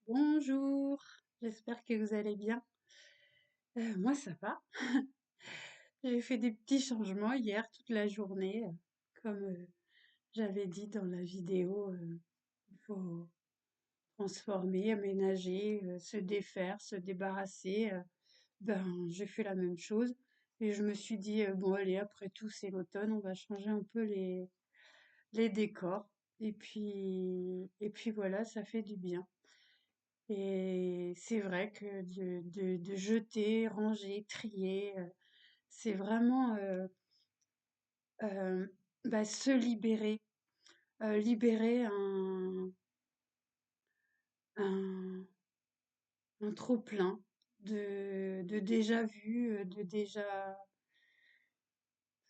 Bonjour, j'espère que vous allez bien. Moi ça va. J'ai fait des petits changements hier toute la journée. Comme j'avais dit dans la vidéo, il faut transformer, aménager, se défaire, se débarrasser. J'ai fait la même chose et je me suis dit, bon allez, après tout c'est l'automne, on va changer un peu les décors. Et puis voilà, ça fait du bien. Et c'est vrai que de jeter, ranger, trier, c'est vraiment euh, se libérer, libérer un, un trop-plein de déjà vu, de déjà,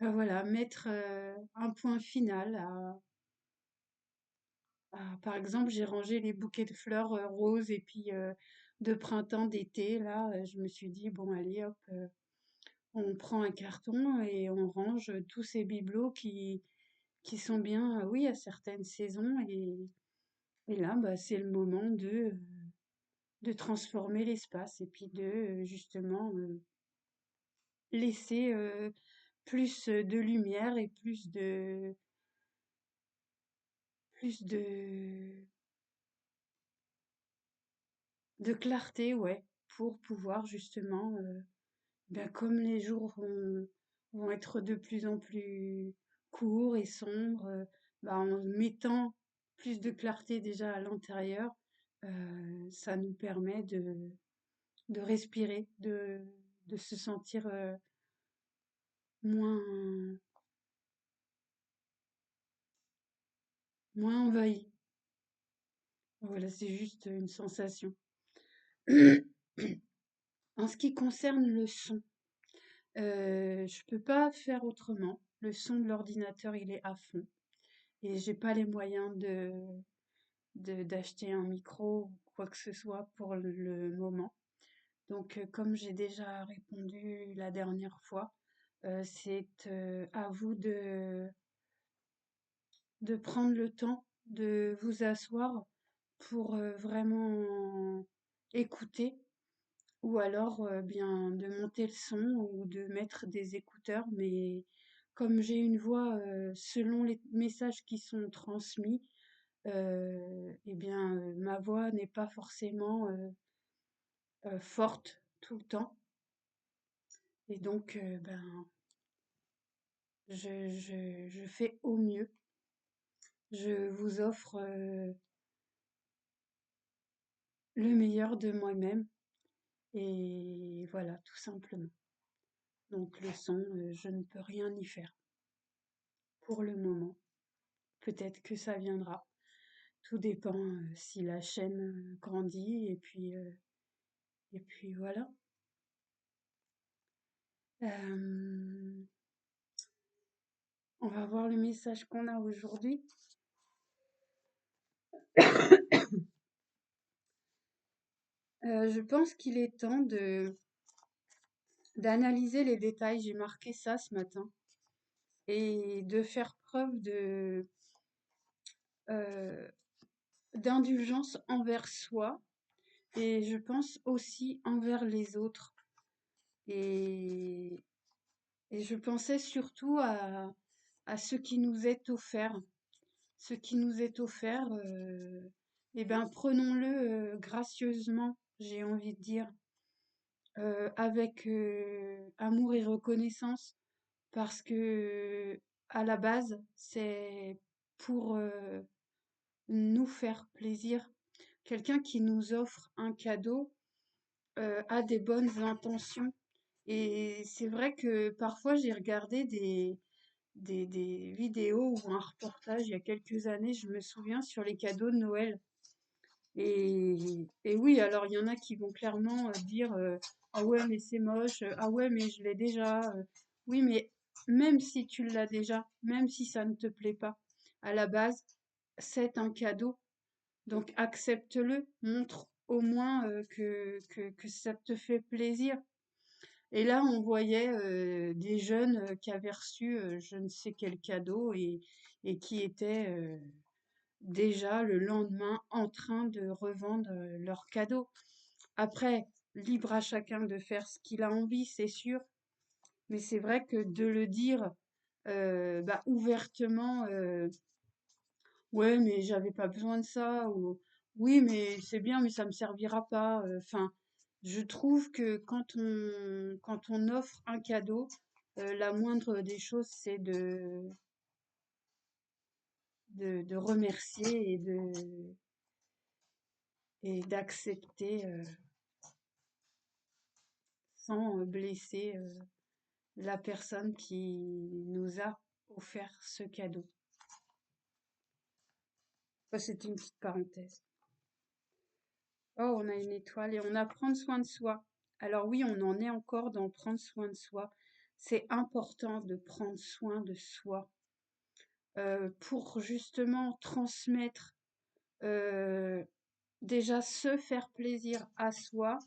voilà, mettre un point final par exemple, j'ai rangé les bouquets de fleurs roses et puis de printemps, d'été. Là, je me suis dit, bon, allez, hop. On prend un carton et on range tous ces bibelots qui sont bien, oui, à certaines saisons. Et là, c'est le moment de transformer l'espace et puis de justement laisser plus de lumière et plus de clarté, ouais, pour pouvoir justement, comme les jours vont être de plus en plus courts et sombres, en mettant plus de clarté déjà à l'intérieur, ça nous permet de respirer, de se sentir moins, moins envahi. Voilà, c'est juste une sensation. En ce qui concerne le son, je peux pas faire autrement. Le son de l'ordinateur, il est à fond et j'ai pas les moyens d'acheter un micro ou quoi que ce soit pour le moment. Donc, comme j'ai déjà répondu la dernière fois, c'est à vous de prendre le temps de vous asseoir pour vraiment écouter ou alors bien de monter le son ou de mettre des écouteurs. Mais comme j'ai une voix selon les messages qui sont transmis, ma voix n'est pas forcément forte tout le temps. Et donc, je fais au mieux. Je vous offre le meilleur de moi-même. Et voilà, tout simplement. Donc le son, je ne peux rien y faire pour le moment. Peut-être que ça viendra. Tout dépend si la chaîne grandit. Et puis voilà. Euh, on va voir le message qu'on a aujourd'hui. Je pense qu'il est temps d'analyser les détails. J'ai marqué ça ce matin. Et de faire preuve euh, d'indulgence envers soi et je pense aussi envers les autres. Et, et je pensais surtout à ce qui nous est offert. Ce qui nous est offert, prenons-le gracieusement, j'ai envie de dire, avec amour et reconnaissance, parce que à la base, c'est pour nous faire plaisir. Quelqu'un qui nous offre un cadeau a des bonnes intentions. Et c'est vrai que parfois j'ai regardé des vidéos ou un reportage il y a quelques années, je me souviens, sur les cadeaux de Noël. Et oui, alors il y en a qui vont clairement dire ah ouais, mais c'est moche, ah ouais, mais je l'ai déjà. Oui, mais même si tu l'as déjà, même si ça ne te plaît pas, à la base, c'est un cadeau. Donc accepte-le, montre au moins que ça te fait plaisir. Et là, on voyait des jeunes qui avaient reçu je ne sais quel cadeau et qui étaient déjà le lendemain en train de revendre leurs cadeaux. Après, libre à chacun de faire ce qu'il a envie, c'est sûr, mais c'est vrai que de le dire bah, ouvertement, ouais, mais j'avais pas besoin de ça, ou oui, mais c'est bien, mais ça me servira pas. Enfin, je trouve que quand on offre un cadeau, la moindre des choses, c'est de remercier et d'accepter sans blesser la personne qui nous a offert ce cadeau. Ça, c'était une petite parenthèse. Oh, on a une étoile et on a prendre soin de soi. Alors oui, on en est encore dans prendre soin de soi. C'est important de prendre soin de soi pour justement transmettre, euh, déjà se faire plaisir à soi,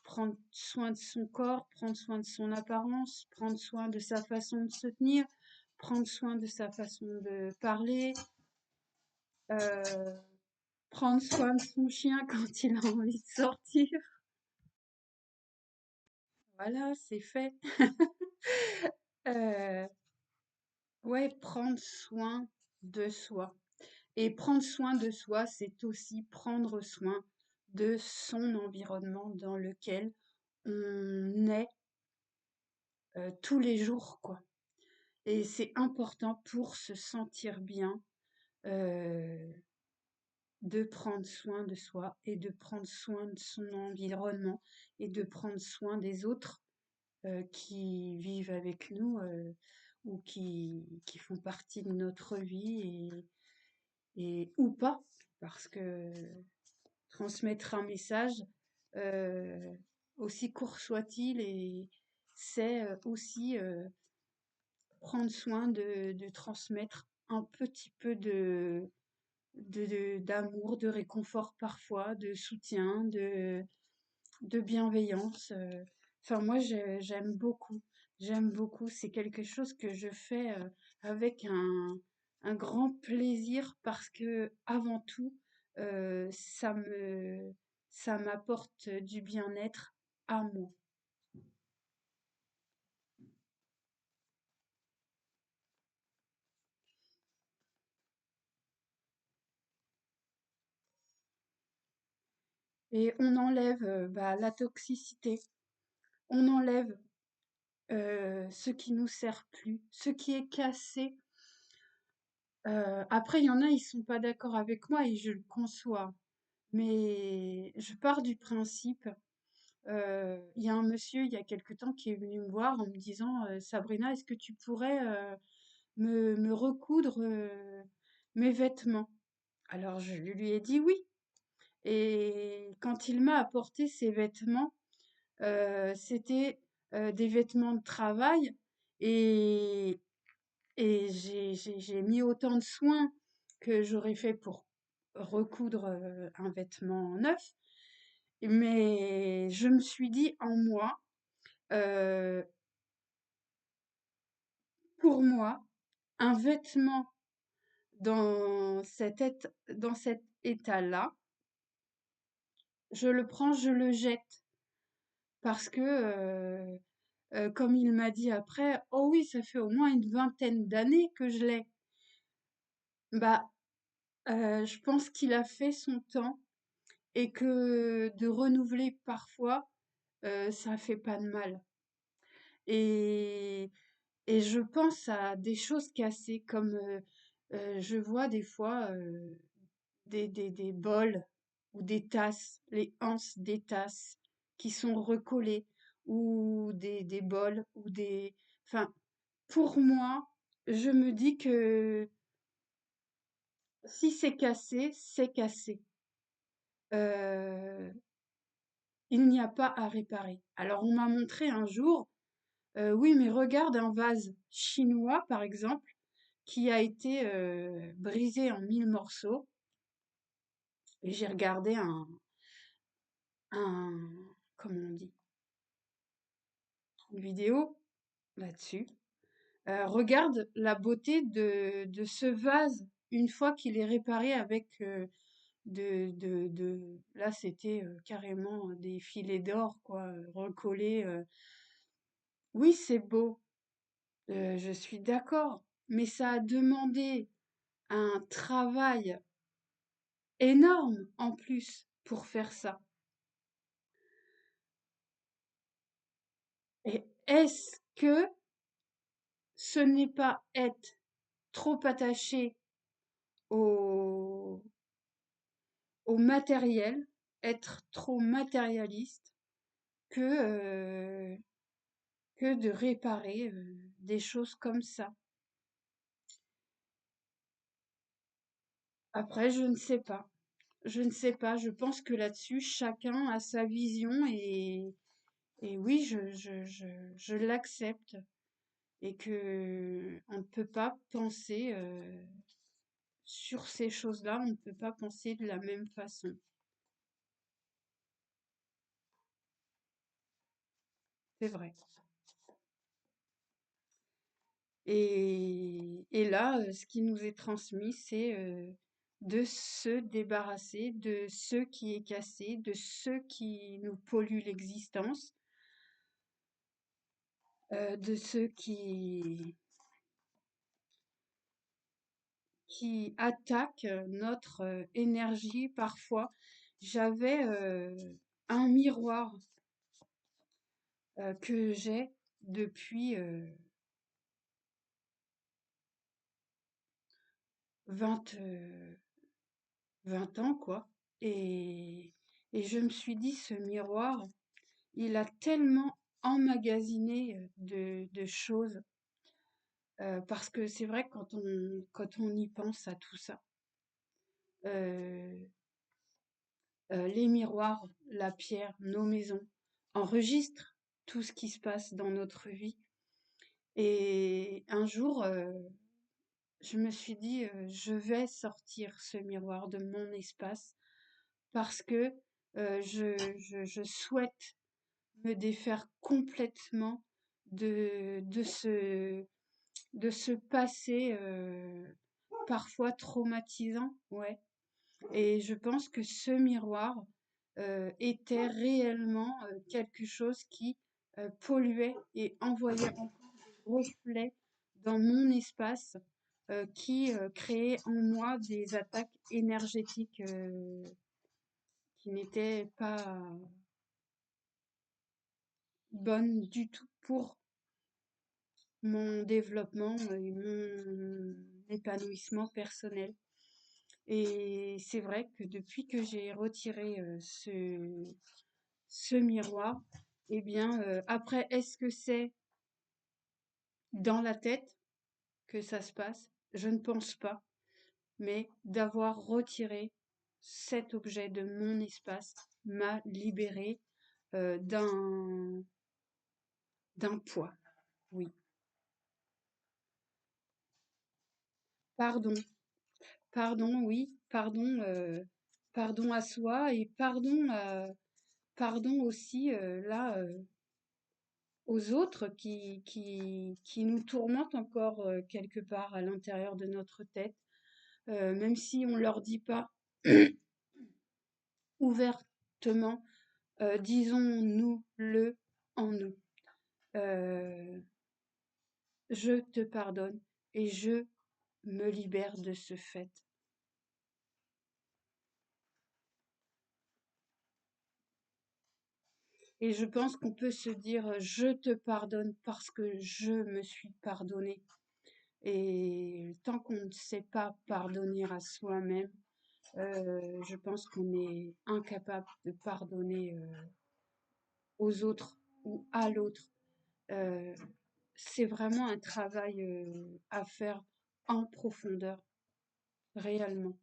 prendre soin de son corps, prendre soin de son apparence, prendre soin de sa façon de se tenir, prendre soin de sa façon de parler, euh, prendre soin de son chien quand il a envie de sortir. Voilà, c'est fait. Euh, ouais, prendre soin de soi. Et prendre soin de soi, c'est aussi prendre soin de son environnement dans lequel on est tous les jours, quoi. Et c'est important pour se sentir bien euh, de prendre soin de soi et de prendre soin de son environnement et de prendre soin des autres qui vivent avec nous ou qui font partie de notre vie et ou pas, parce que transmettre un message, euh, aussi court soit-il, et c'est aussi prendre soin de transmettre un petit peu d'amour, de réconfort parfois, de soutien, de bienveillance. Enfin, moi, j'aime beaucoup. J'aime beaucoup. C'est quelque chose que je fais avec un grand plaisir parce que, avant tout, ça m'apporte du bien-être à moi. Et on enlève bah, la toxicité. On enlève ce qui nous sert plus, ce qui est cassé. Après, il y en a, ils sont pas d'accord avec moi et je le conçois. Mais je pars du principe, il y a un monsieur, il y a quelque temps, qui est venu me voir en me disant, «Sabrina, est-ce que tu pourrais, me recoudre, mes vêtements?» Alors je lui ai dit: «Oui», et quand il m'a apporté ses vêtements, c'était, des vêtements de travail, et j'ai mis autant de soin que j'aurais fait pour recoudre, un vêtement neuf. Mais je me suis dit en moi, heu, pour moi, un vêtement dans cet état-là, je le prends, je le jette parce que, comme il m'a dit après: «Oh oui, ça fait au moins une vingtaine d'années que je l'ai». Bah, je pense qu'il a fait son temps et que de renouveler parfois, ça fait pas de mal. Et Et je pense à des choses cassées comme, je vois des fois, des bols ou des tasses, les anses des tasses qui sont recollées, ou des bols ou des enfin, pour moi, je me dis que si c'est cassé, c'est cassé. Heu, il n'y a pas à réparer. Alors on m'a montré un jour, oui, mais regarde un vase chinois, par exemple, qui a été brisé en 1000 morceaux. Et j'ai regardé comment on dit, une vidéo là-dessus. Regarde la beauté de ce vase. une fois qu'il est réparé avec là c'était carrément des filets d'or, quoi, recollés. Oui, c'est beau, je suis d'accord, mais ça a demandé un travail énorme en plus pour faire ça. Et est-ce que ce n'est pas être trop attaché au, au matériel, être trop matérialiste que de réparer des choses comme ça? Après, je ne sais pas. Je ne sais pas. Je pense que là-dessus, chacun a sa vision et oui, je l'accepte et que on ne peut pas penser sur ces choses-là, on ne peut pas penser de la même façon. C'est vrai. Et là, ce qui nous est transmis, c'est de se débarrasser de ce qui est cassé, de ce qui nous pollue l'existence, de ce qui attaque notre énergie parfois. J'avais un miroir que j'ai depuis 20, 20 ans, quoi. Et, et je me suis dit, ce miroir, il a tellement emmagasiné de choses, parce que c'est vrai quand on y pense à tout ça, euh, les miroirs, la pierre, nos maisons enregistrent tout ce qui se passe dans notre vie. Et un jour, je me suis dit, je vais sortir ce miroir de mon espace parce que je souhaite me défaire complètement de de ce passé parfois traumatisant, ouais. Et je pense que ce miroir était réellement quelque chose qui polluait et envoyait encore des reflets dans mon espace qui créait en moi des attaques énergétiques qui n'étaient pas bonnes du tout pour mon développement et mon épanouissement personnel. Et c'est vrai que depuis que j'ai retiré ce miroir, eh bien, après, est-ce que c'est dans la tête que ça se passe? Je ne pense pas, mais d'avoir retiré cet objet de mon espace m'a libérée d'un poids. Oui. Pardon, pardon, oui, pardon, pardon à soi et pardon aussi là aux autres qui nous tourmentent encore quelque part à l'intérieur de notre tête, même si on leur dit pas ouvertement, disons-nous-le en nous. Euh, je te pardonne et je me libère de ce fait. Et je pense qu'on peut se dire je te pardonne parce que je me suis pardonné. Et tant qu'on ne sait pas pardonner à soi-même, je pense qu'on est incapable de pardonner aux autres ou à l'autre. Euh, c'est vraiment un travail à faire en profondeur, réellement.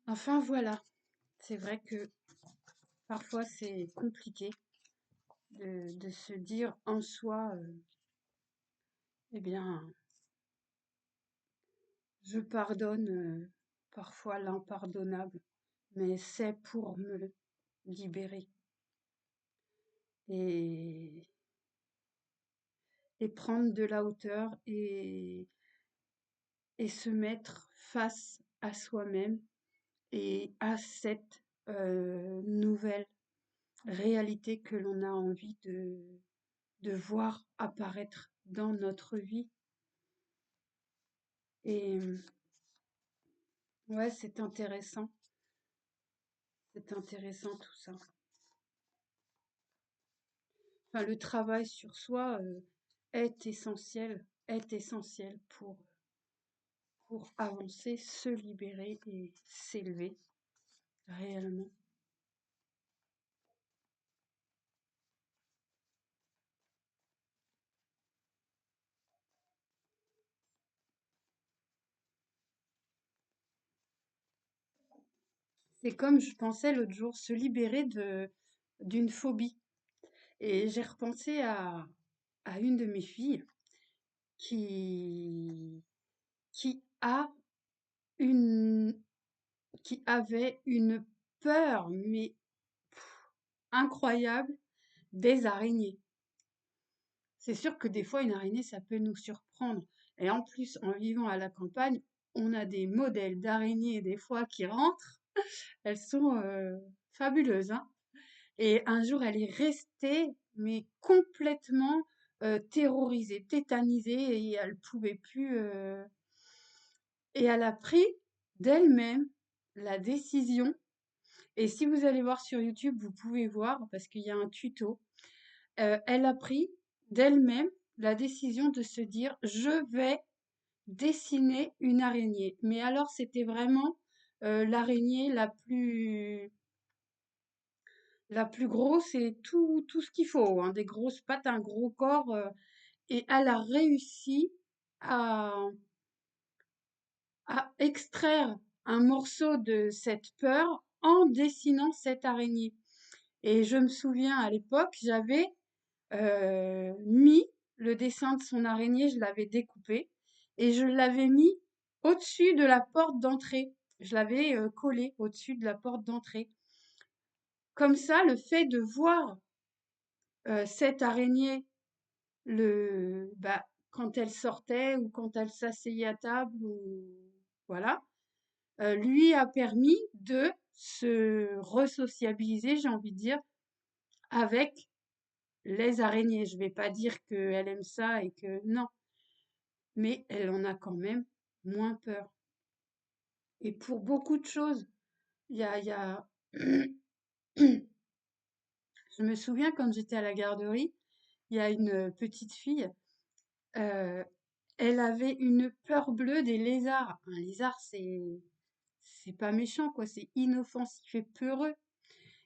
Enfin voilà, c'est vrai que parfois c'est compliqué de se dire en soi, eh bien, je pardonne parfois l'impardonnable. mais c'est pour me libérer et, et prendre de la hauteur et se mettre face à soi-même et à cette nouvelle réalité que l'on a envie de voir apparaître dans notre vie. Et ouais, c'est intéressant tout ça. Enfin, le travail sur soi est essentiel pour avancer, se libérer et s'élever réellement. C'est comme je pensais l'autre jour, se libérer d'une phobie. Et j'ai repensé à une de mes filles qui, qui a une, qui avait une peur, mais incroyable, des araignées. C'est sûr que des fois, une araignée, ça peut nous surprendre. Et en plus, en vivant à la campagne, on a des modèles d'araignées des fois qui rentrent. Elles sont fabuleuses, hein. Et un jour, elle est restée, mais complètement terrorisée, tétanisée, et elle pouvait plus. Et elle a pris d'elle-même la décision. Et si vous allez voir sur YouTube, vous pouvez voir, parce qu'il y a un tuto. Elle a pris d'elle-même la décision de se dire, je vais dessiner une araignée. Mais alors, c'était vraiment l'araignée la plus grosse et tout ce qu'il faut, hein, des grosses pattes, un gros corps. Et elle a réussi à, à extraire un morceau de cette peur en dessinant cette araignée. Et je me souviens à l'époque, j'avais mis le dessin de son araignée, je l'avais découpé et je l'avais mis au-dessus de la porte d'entrée. Je l'avais collé au-dessus de la porte d'entrée. Comme ça, le fait de voir cette araignée, quand elle sortait ou quand elle s'asseyait à table, ou voilà, lui a permis de se resociabiliser, j'ai envie de dire, avec les araignées. Je vais pas dire qu'elle aime ça et que non, mais elle en a quand même moins peur. Et pour beaucoup de choses, il y a... Je me souviens quand j'étais à la garderie, il y a une petite fille, euh, elle avait une peur bleue des lézards. Un lézard, c'est pas méchant, quoi, c'est inoffensif et peureux.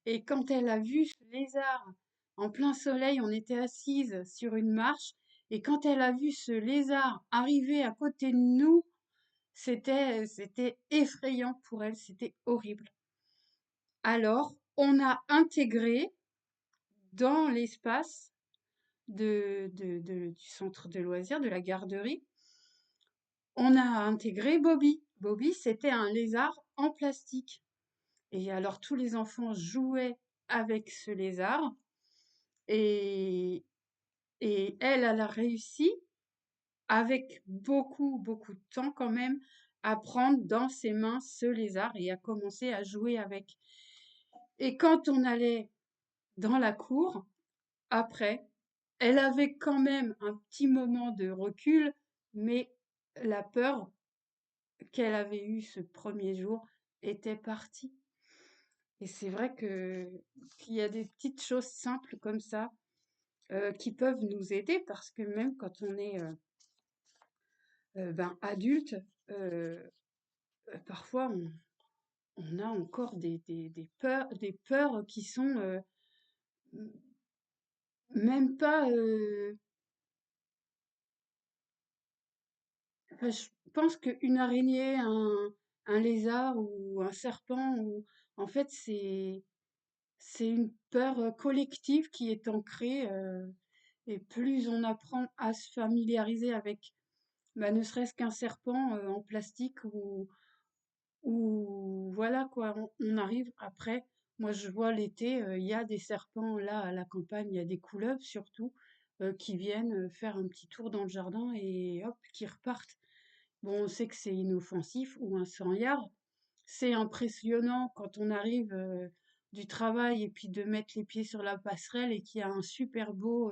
Et quand elle a vu ce lézard en plein soleil, on était assise sur une marche, et quand elle a vu ce lézard arriver à côté de nous, c'était effrayant pour elle, c'était horrible. Alors, on a intégré dans l'espace du centre de loisirs, de la garderie, on a intégré Bobby. Bobby, c'était un lézard en plastique. Et alors, tous les enfants jouaient avec ce lézard. Et, et elle a réussi, avec beaucoup de temps quand même, à prendre dans ses mains ce lézard et à commencer à jouer avec. Et quand on allait dans la cour, après, elle avait quand même un petit moment de recul, mais la peur qu'elle avait eue ce premier jour était partie. Et c'est vrai qu'il y a des petites choses simples comme ça qui peuvent nous aider parce que même quand on est adulte, euh, parfois on a encore des peurs qui sont même pas. Enfin, je pense qu'une araignée, un lézard ou un serpent, en fait, c'est une peur collective qui est ancrée. Et plus on apprend à se familiariser avec, ne serait-ce qu'un serpent en plastique Ou voilà quoi, on arrive après. Moi, je vois l'été, il y a des serpents là à la campagne, il y a des couleuvres surtout qui viennent faire un petit tour dans le jardin et hop, qui repartent. Bon, on sait que c'est inoffensif ou un sang-yard. C'est impressionnant quand on arrive du travail et puis de mettre les pieds sur la passerelle et qu'il y a un super beau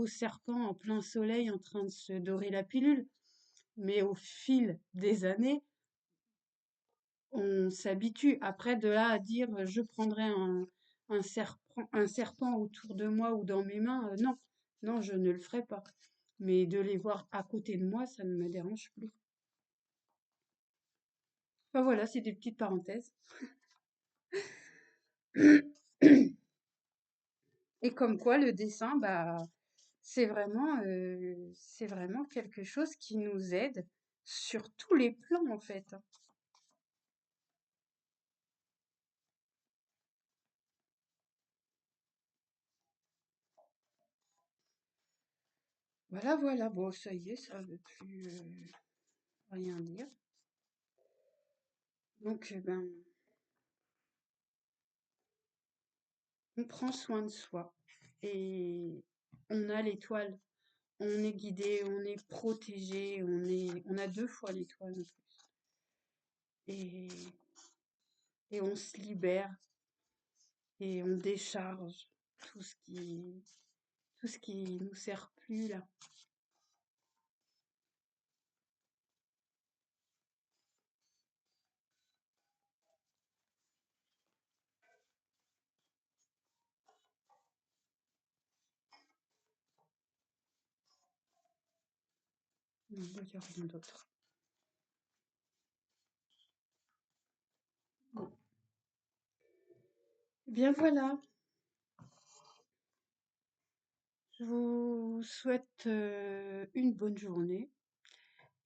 serpent en plein soleil en train de se dorer la pilule. Mais au fil des années, on s'habitue. Après, de là à dire je prendrai un serpent autour de moi ou dans mes mains, non, non, je ne le ferai pas. Mais de les voir à côté de moi, ça ne me dérange plus. Enfin voilà, c'est des petites parenthèses. Et comme quoi le dessin, bah, c'est vraiment quelque chose qui nous aide sur tous les plans en fait. Voilà, voilà. Bon, ça y est, ça veut plus rien dire. Donc, ben, on prend soin de soi et on a l'étoile. On est guidé, on est protégé, on a deux fois l'étoile en plus. Et, et on se libère et on décharge tout tout ce qui nous sert plus là. Non, il n'y a rien d'autre. Bon. Eh bien voilà, je vous souhaite une bonne journée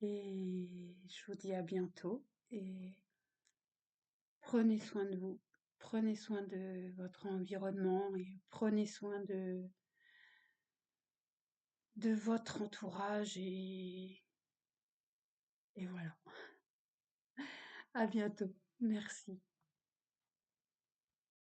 et je vous dis à bientôt et prenez soin de vous, prenez soin de votre environnement et prenez soin de votre entourage et voilà. À bientôt. Merci.